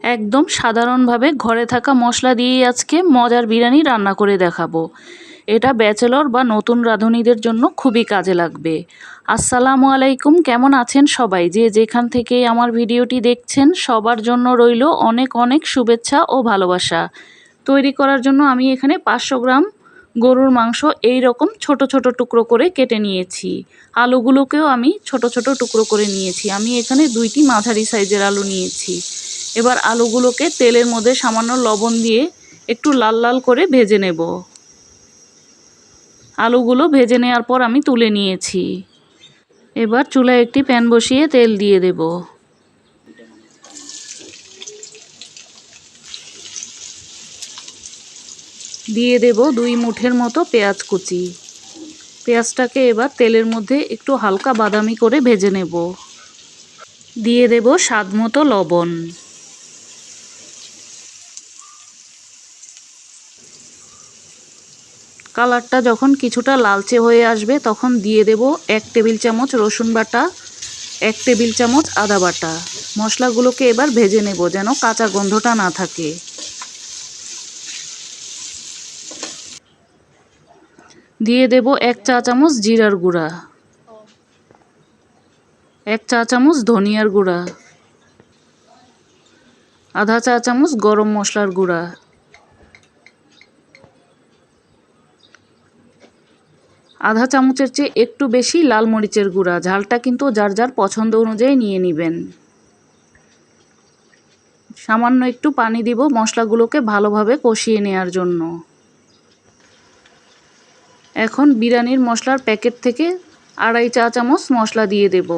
একদম সাধারণভাবে ঘরে থাকা মশলা দিয়েই আজকে মজার বিরিয়ানি রান্না করে দেখাবো। এটা ব্যাচেলর বা নতুন রাঁধুনিদের জন্য খুবই কাজে লাগবে। আসসালামু আলাইকুম, কেমন আছেন সবাই? যে যেখান থেকে আমার ভিডিওটি দেখছেন সবার জন্য রইল অনেক অনেক শুভেচ্ছা ও ভালোবাসা। তৈরি করার জন্য আমি এখানে 500 গ্রাম গরুর মাংস এই রকম ছোট ছোট টুকরো করে কেটে নিয়েছি। আলুগুলোকেও আমি ছোট ছোট টুকরো করে নিয়েছি। আমি এখানে 2টি মাঝারি সাইজের আলু নিয়েছি। এবার আলুগুলোকে তেলের মধ্যে সামান্য লবণ দিয়ে একটু লাল লাল করে ভেজে নেব। আলুগুলো ভেজে নেওয়ার পর আমি তুলে নিয়েছি। এবার চুলায় একটি প্যান বসিয়ে তেল দিয়ে দেব। দিয়ে দেব 2 মুঠের মতো পেঁয়াজ কুচি। পেঁয়াজটাকে এবার তেলের মধ্যে একটু হালকা বাদামি করে ভেজে নেব। দিয়ে দেব স্বাদ মতো লবণ। কালারটা যখন কিছুটা লালচে হয়ে আসবে তখন দিয়ে দেব 1 টেবিল চামচ রসুন বাটা, 1 টেবিল চামচ আদা বাটা। মশলাগুলোকে এবার ভেজে নেব যেন কাঁচা গন্ধটা না থাকে। দিয়ে দেব 1 চা চামচ জিরার গুঁড়া, 1 চা চামচ ধনিয়ার গুঁড়া, আধা চা চামচ গরম মশলার গুঁড়া, আধা চামচের চেয়ে একটু বেশি লাল মরিচের গুঁড়া। ঝালটা কিন্তু যার যার পছন্দ অনুযায়ী নিয়ে নেবেন। সামান্য একটু পানি দিব মশলাগুলোকে ভালোভাবে কষিয়ে নেওয়ার জন্য। এখন বিরিয়ানির মশলার প্যাকেট থেকে 2.5 চা চামচ মশলা দিয়ে দেব।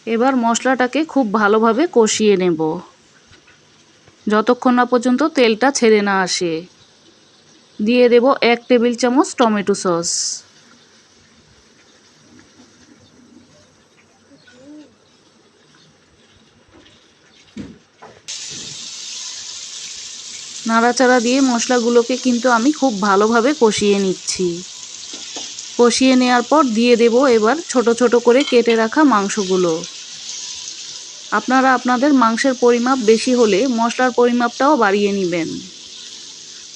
এবার মশলাটাকে খুব ভালোভাবে কষিয়ে নেব যতক্ষণ না পর্যন্ত তেলটা ছেড়ে না আসে। দিয়ে দেব 1 টেবিল চামচ টমেটো সস। নাড়াচাড়া দিয়ে মশলাগুলোকে কিন্তু আমি খুব ভালোভাবে কষিয়ে নিচ্ছি। কষিয়ে নেওয়ার পর দিয়ে দেব এবার ছোট ছোট করে কেটে রাখা মাংসগুলো। আপনারা আপনাদের মাংসের পরিমাপ বেশি হলে মশলার পরিমাপটাও বাড়িয়ে নেবেন।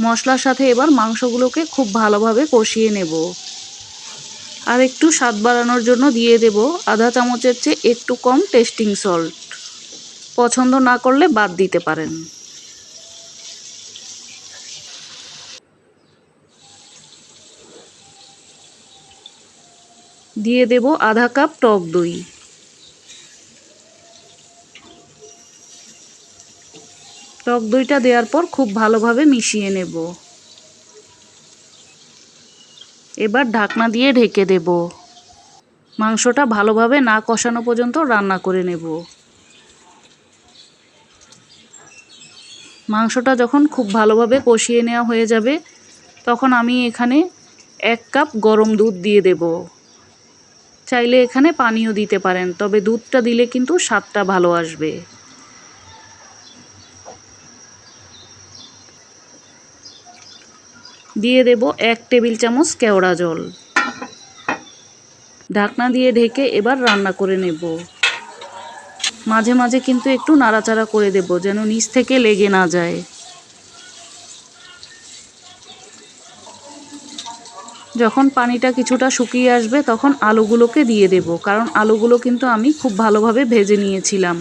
মশলার সাথে এবার মাংসগুলোকে খুব ভালোভাবে কষিয়ে নেব। আর একটু স্বাদ বাড়ানোর জন্য দিয়ে দেব আধা চামচের চেয়ে একটু কম টেস্টিং সল্ট। পছন্দ না করলে বাদ দিতে পারেন। দিয়ে দেব আধা কাপ টক দই। টক দইটা দেওয়ার পর খুব ভালোভাবে মিশিয়ে নেব। এবার ঢাকনা দিয়ে ঢেকে দেব। মাংসটা ভালোভাবে না কষানো পর্যন্ত রান্না করে নেব। মাংসটা যখন খুব ভালোভাবে কষিয়ে নেওয়া হয়ে যাবে তখন আমি এখানে 1 কাপ গরম দুধ দিয়ে দেব। চাইলে এখানে পানিও দিতে পারেন, তবে দুধটা দিলে কিন্তু স্বাদটা ভালো আসবে। দিয়ে দেব 1 টেবিল চামচ কেওড়া জল। ঢাকনা দিয়ে ঢেকে এবার রান্না করে নেব। মাঝে মাঝে কিন্তু একটু নাড়াচাড়া করে দেব যেন নিচ থেকে লেগে না যায়। যখন পানিটা কিছুটা শুকিয়ে আসবে তখন আলুগুলোকে দিয়ে দেব, কারণ আলুগুলো কিন্তু আমি খুব ভালোভাবে ভেজে নিয়েছিলাম।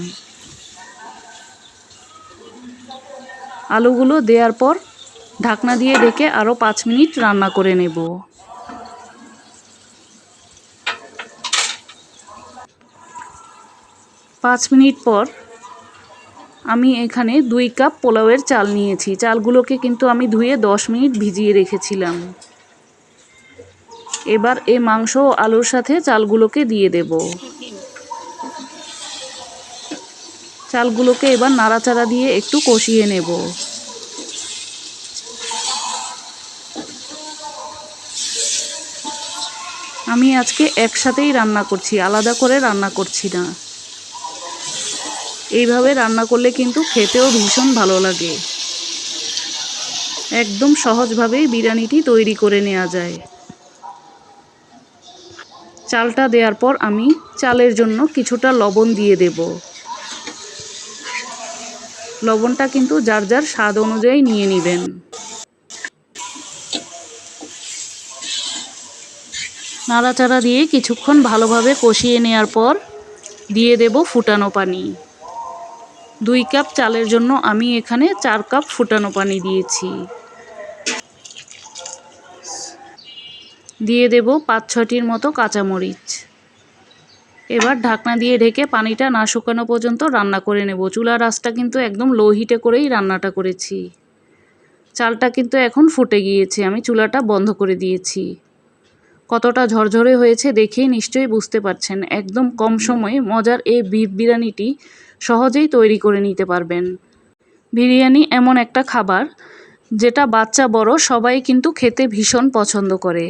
আলুগুলো দেওয়ার পর ঢাকনা দিয়ে ঢেকে আরও 5 মিনিট রান্না করে নেব। 5 মিনিট পর আমি এখানে 2 কাপ পোলাওয়ের চাল নিয়েছি। চালগুলোকে কিন্তু আমি ধুয়ে 10 মিনিট ভিজিয়ে রেখেছিলাম। এবার এই মাংস ও আলুর সাথে চালগুলোকে দিয়ে দেব। চালগুলোকে এবার নাড়াচাড়া দিয়ে একটু কষিয়ে নেব। আমি আজকে একসাথেই রান্না করছি, আলাদা করে রান্না করছি না। এইভাবে রান্না করলে কিন্তু খেতেও ভীষণ ভালো লাগে। একদম সহজভাবেই বিরিয়ানিটি তৈরি করে নেওয়া যায়। চালটা দেওয়ার পর আমি চালের জন্য কিছুটা লবণ দিয়ে দেব। লবণটা কিন্তু যার যার স্বাদ অনুযায়ী নিয়ে নেবেন। নাড়াচাড়া দিয়ে কিছুক্ষণ ভালোভাবে কষিয়ে নেওয়ার পর দিয়ে দেব ফুটানো পানি। 2 কাপ চালের জন্য আমি এখানে 4 কাপ ফুটানো পানি দিয়েছি। দিয়ে দেব 5-6টির মতো কাঁচামরিচ। এবার ঢাকনা দিয়ে ঢেকে পানিটা না শুকানো পর্যন্ত রান্না করে নেব। চুলার আঁচটা কিন্তু একদম লো হিটে করেই রান্নাটা করেছি। চালটা কিন্তু এখন ফুটে গিয়েছে, আমি চুলাটা বন্ধ করে দিয়েছি। কতটা ঝরঝরে হয়েছে দেখেই নিশ্চয়ই বুঝতে পারছেন। একদম কম সময়ে মজার এই বিফ বিরিয়ানিটি সহজেই তৈরি করে নিতে পারবেন। বিরিয়ানি এমন একটা খাবার যেটা বাচ্চা বড় সবাই কিন্তু খেতে ভীষণ পছন্দ করে।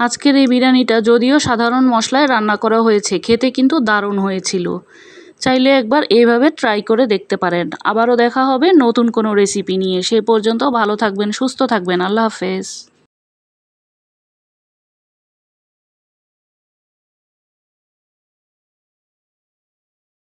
আজকের এই বিরিয়ানিটা যদিও সাধারণ মশলায় রান্না করা হয়েছে, খেতে কিন্তু দারুণ হয়েছিল। চাইলে একবার এইভাবে ট্রাই করে দেখতে পারেন। আবারও দেখা হবে নতুন কোনো রেসিপি নিয়ে। সে পর্যন্ত ভালো থাকবেন, সুস্থ থাকবেন। আল্লাহ হাফেজ।